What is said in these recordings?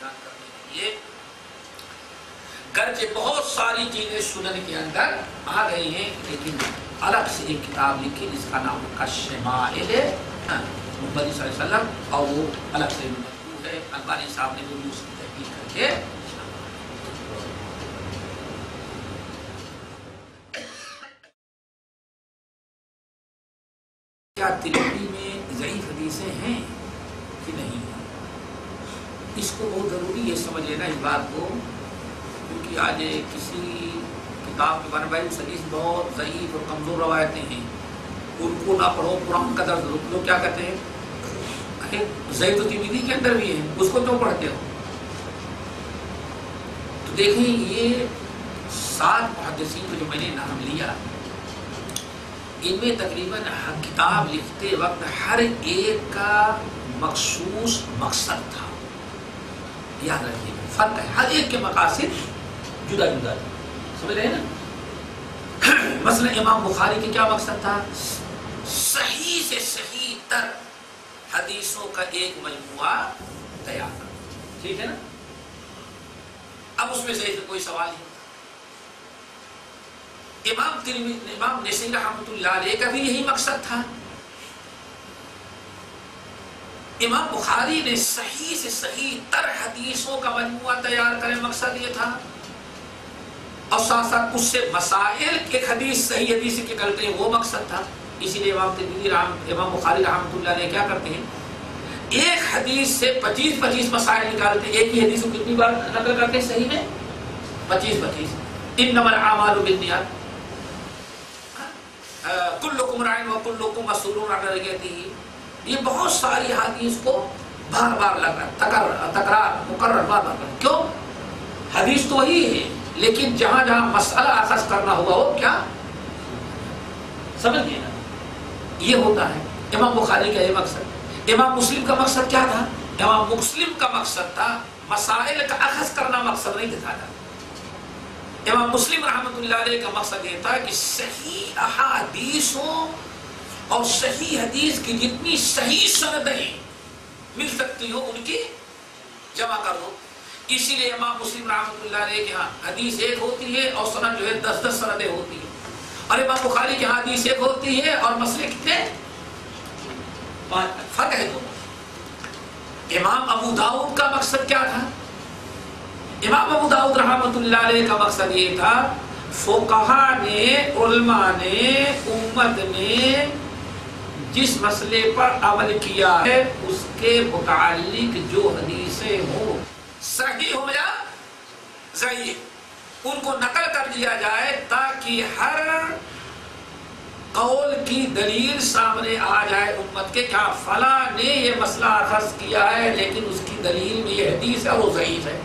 بیان کرنے کے لیے، گرچہ بہت ساری چیزیں سنن کے اندر آ گئی ہیں، لیکن الگ سے ایک کتاب لکھی جس کا نام شمائل محمد صلی اللہ علیہ وسلم، اور وہ الگ سے مکتوب ہے، البانی صاحب نے بھی اس کی تحقیق کر کے کیا ترمذی میں ضعیف حدیثیں ہیں کہ نہیں ہیں، اس کو بہت ضروری ہے سمجھ لینا اس بات کو، کیونکہ آج کسی کتاب کے بارے میں حدیث بہت ضعیف اور کمزور روایتیں ہیں، ان کو نہ پڑھو، قرآن کا درد لوگ کیا کہتے ہیں ضعیف ترمذی کے اندر بھی ہے، اس کو کیوں پڑھتے ہو؟ تو دیکھیں یہ 7 محدثین کو جو میں نے نام لیا، ان میں تقریباً کتاب لکھتے وقت ہر ایک کا مخصوص مقصد تھا، یاد رکھیے فرق ہے، ہر ایک کے مقاصد جدا جدا تھا، سمجھ رہے ہیں نا؟ مثلا امام بخاری کے کیا مقصد تھا؟ صحیح سے صحیح تر حدیثوں کا ایک مجموعہ تیار کرنا، ٹھیک ہے نا؟ اب اس میں سے کوئی سوال نہیں۔ امام نسائی رحمۃ اللہ علیہ کا بھی یہی مقصد تھا، امام بخاری نے صحیح سے صحیح تر حدیثوں کا مجموعہ تیار کرے، مقصد یہ تھا، اور ساتھ ساتھ اس سے مسائل ایک حدیث صحیح حدیث نکلتے ہیں، وہ مقصد تھا۔ اسی لیے امام بخاری رحمۃ اللہ علیہ کیا کرتے ہیں، ایک حدیث سے 25 مسائل نکالتے، ایک ہی حدیث کو کتنی بار نقل کرتے صحیح میں؟ 25۔ انما الاعمال بالنیات، کلکم راع وکلکم مسئول عن رعیتہ، یہ بہت ساری حدیث کو بار بار تکرار مکرر بار بار، کیوں؟ حدیث تو وہی ہے، لیکن جہاں جہاں مسئلہ اخذ کرنا ہوا وہ کیا سمجھ گئے نا، یہ ہوتا ہے۔ امام بخاری کا یہ مقصد، امام مسلم کا مقصد کیا تھا؟ امام مسلم کا مقصد تھا مسائل کا اخذ کرنا، مقصد نہیں دکھا تھا۔ امام مسلم رحمۃ اللہ علیہ کا مقصد یہ تھا کہ صحیح احادیثوں اور صحیح حدیث کی جتنی صحیح سندیں مل سکتی ہو ان کی جمع کر دو۔ اسی لیے امام مسلم رحمۃ اللہ علیہ کے ہاں حدیث ایک ہوتی ہے اور سند جو ہے 10 سندیں ہوتی ہیں، اور امام بخاری کے ہاں حدیث ایک ہوتی ہے اور مسئلے کتنے؟ فرق ہے دونوں۔ امام ابو داؤد کا مقصد کیا تھا؟ امام ابو داؤد رحمۃ اللہ علیہ کا مقصد یہ تھا، فقہا نے، علماء نے، امت نے جس مسئلے پر عمل کیا ہے اس کے متعلق جو حدیثیں ہوں صحیح ہو یا ضعیف، ان کو نقل کر دیا جائے تاکہ ہر قول کی دلیل سامنے آ جائے امت کے، کیا فلاں نے یہ مسئلہ اخذ کیا ہے لیکن اس کی دلیل میں یہ حدیث ہے وہ ضعیف ہے،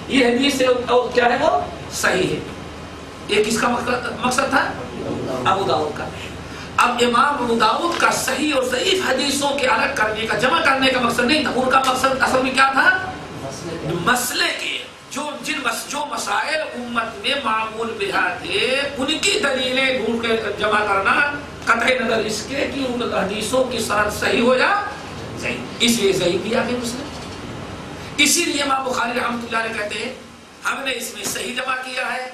یہ حدیث ہے اور کیا ہے وہ صحیح ہے۔ یہ کس کا مقصد تھا؟ ابو داؤد کا۔ اب امام ابو داؤد کا صحیح اور ضعیف حدیثوں کے الگ کرنے کا، جمع کرنے کا مقصد نہیں تھا، ان کا مقصد اصل میں کیا تھا؟ مسئلے کے جو مسائل امت میں معمول بہا تھے ان کی دلیلیں ڈھونڈ کے جمع کرنا، قطع نظر اس کے کہ ان حدیثوں کی سند صحیح ہو یا صحیح، اس لیے صحیح کیا کہ مسلم۔ اسی لیے امام بخاری رحمۃ اللہ علیہ کہتے ہیں ہم نے اس میں صحیح جمع کیا ہے،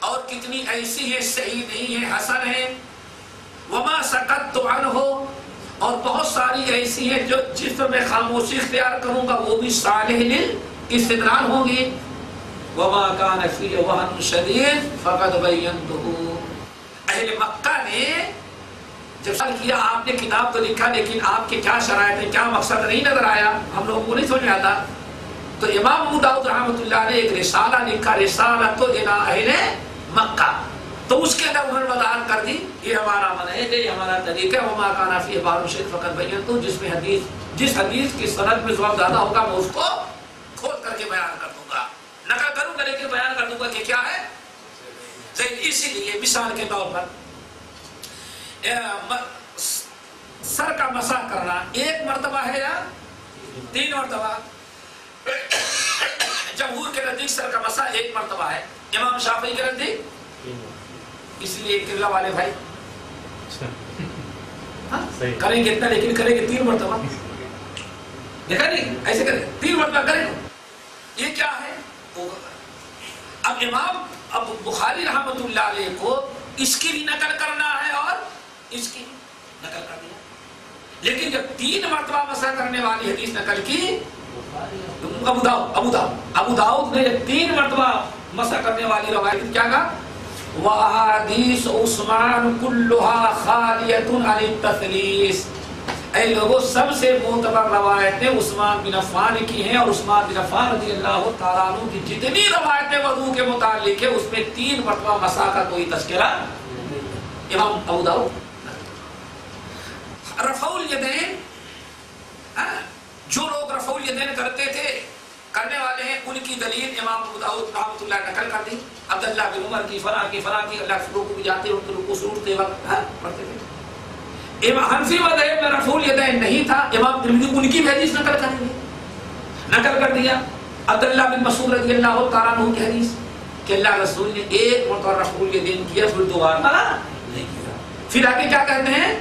اور کتنی ایسی ہیں صحیح نہیں ہے، حسن ہے، وما سکت عنہ، اور بہت ساری ایسی ہیں جو جس پر میں خاموشی اختیار کروں گا وہ بھی صالح للاستدلال ہوں گی، وما کان فی وہن شدید فقد بینتہ۔ اہل مکہ نے جب سوال کیا آپ نے کتاب تو لکھا لیکن آپ کے کیا شرائط ہیں، کیا مقصد نہیں نظر آیا، ہم لوگوں کو نہیں سمجھ میں آتا، تو امام ابو داؤد رحمۃ اللہ نے ایک رسالہ لکھا، رسالۃ الی اہل مکہ، تو اس کے اندر انہوں نے وضاحت کر دی یہ ہمارا منہج ہے، یہ ہمارا طریقہ ہے، وما کان فیہ وہن شدید فقد بینتہ، جس میں جس حدیث کی سند میں ضعف زیادہ ہوگا میں اس کو کھول کر کے بیان کر دوں گا، نقل کروں گا لیکن بیان کر دوں گا کہ کیا ہے صحیح۔ اسی لیے مثال کے طور پر سر کا مسح کرنا 1 مرتبہ ہے یا 3 مرتبہ؟ جمہور کے نزدیک سر کا مسح 1 مرتبہ ہے، امام شافعی کے نزدیک، اس لیے کرلہ والے بھائی کریں گے اتنا لیکن کریں گے 3 مرتبہ، دیکھا نہیں ایسے کرے 3 مرتبہ کرے. یہ کیا ہے؟ اب امام اب بخاری رحمۃ اللہ علیہ کو اس کی بھی نقل کرنا ہے اور اس کی نقل کر دیا. لیکن جب 3 مرتبہ مسح کرنے والی حدیث نقل کی ابو داؤد نے 3 مرتبہ مسح کرنے والی روایت کیا کہا؟ وَأَحَادِيثُ عُثْمَانُ كُلُّهَا خَالِيَةٌ عَنِ التَّثْلِيثِ. اے لوگوں سب سے معتبر روایتیں عثمان بن عفان کی ہیں اور عثمان بن عفان رضی اللہ تعالیٰ عنہ کی جتنی روایتیں وضو کے متعلق ہے اس میں 3 مرتبہ مسح کا کوئی تذکرہ. امام ابو داؤد رفع الیدین، جو لوگ رفع الیدین کرتے تھے کرنے والے ہیں ان کی دلیل امام ابو داؤد رحمۃ اللہ نقل کر دی. عبداللہ بن عمر کی فلاں کی اللہ کے رکوع بھی جاتے ان کے رکوع سجود کے وقت پڑھتے تھے. حنفی مذہب میں رفع الیدین نہیں تھا. امام ترمذی ان کی بھی حدیث نقل کر دیا. عبداللہ بن مسعود رضی اللہ تعالیٰ عنہ کی حدیث کہ اللہ رسول نے 1 مرتبہ رفع الیدین کیا پھر دوبارہ نہیں کیا. پھر آگے کیا کہتے ہیں؟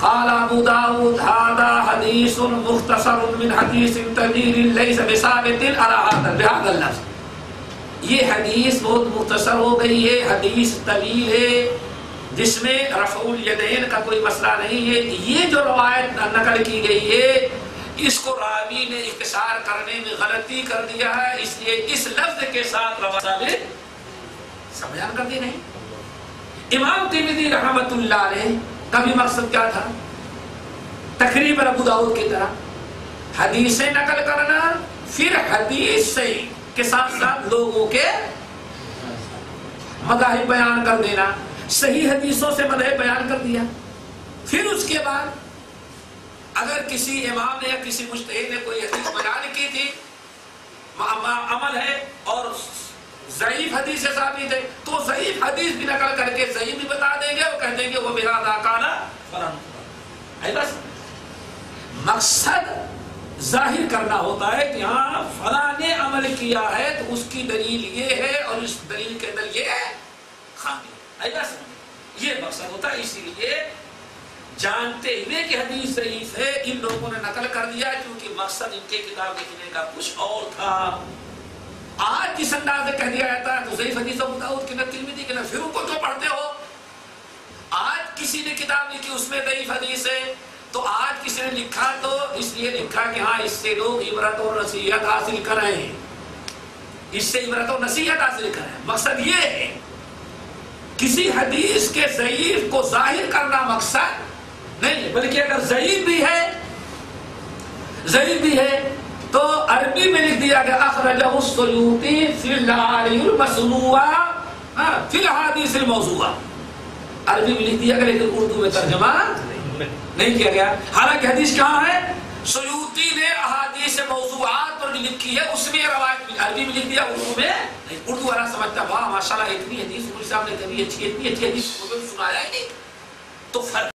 قال ابو داؤد هذا حديث مختصر من حديث طويل ليس بثابت على هذا اللفظ. یہ حدیث بہت مختصر ہو گئی ہے، حدیث طویل ہے جس میں رفع الیدین کا کوئی مسئلہ نہیں ہے. یہ جو روایت نقل کی گئی ہے اس کو راوی نے اختصار کرنے میں غلطی کر دیا ہے، اس لیے اس لفظ کے ساتھ روایت بیان کر دی نہیں. امام ترمذی رحمۃ اللہ علیہ کا بھی مقصد کیا تھا؟ تقریب ابو داؤد کی طرح حدیثیں نقل کرنا، پھر حدیث صحیح کے ساتھ ساتھ لوگوں کے مذاہب بیان کر دینا. صحیح حدیثوں سے مذہب بیان کر دیا. پھر اس کے بعد اگر کسی امام نے یا کسی مجتہد نے کوئی حدیث بیان کی تھی عمل ہے اور ضعیف حدیث سے ثابت ہے تو ضعیف حدیث بھی نقل کر کے صحیح بھی بتا دیں گے. وہ کہہ دیں گے وہ بہذا قال فلاں. بس مقصد ظاہر کرنا ہوتا ہے کہ ہاں فلاں نے عمل کیا ہے تو اس کی دلیل یہ ہے اور اس دلیل کے اندر یہ ہے خامی. بس یہ مقصد ہوتا ہے. اسی لیے جانتے ہوئے کہ حدیث ضعیف ہے ان لوگوں نے نقل کر دیا کیونکہ مقصد ان کے کتاب لکھنے کا کچھ اور تھا. آج جس انداز سے کہہ دیا جاتا ہے تو ضعیف حدیث ابو داؤد کی نہ ترمذی کی نہ پھر ان کو جو پڑھتے ہو. آج کسی نے کتاب لکھی اس میں ضعیف حدیث ہے تو آج کسی نے لکھا تو اس لیے لکھا کہ ہاں اس سے لوگ عبرت اور نصیحت حاصل کر رہے ہیں، اس سے عبرت اور نصیحت حاصل کر رہے ہیں. مقصد یہ ہے کسی حدیث کے ضعیف کو ظاہر کرنا مقصد نہیں ہے، بلکہ اگر ضعیف بھی ہے تو عربی میں لکھ دیا گیا اخرجہ السیوطی فی العالی المصنوعہ فی الحدیث الموضوعہ. عربی میں لکھ دیا گیا لیکن اردو میں ترجمہ نہیں کیا گیا. حالانکہ حدیث کہاں ہے؟ سیوطی نے احادیث موضوعات پر لکھی ہے، اس میں روایت عربی میں لکھ دیا، اردو میں نہیں. اردو والا سمجھتا واہ ماشاءاللہ اتنی حدیث مولوی صاحب نے کبھی اتنی اچھی حدیث سنایا ہی نہیں. تو فرق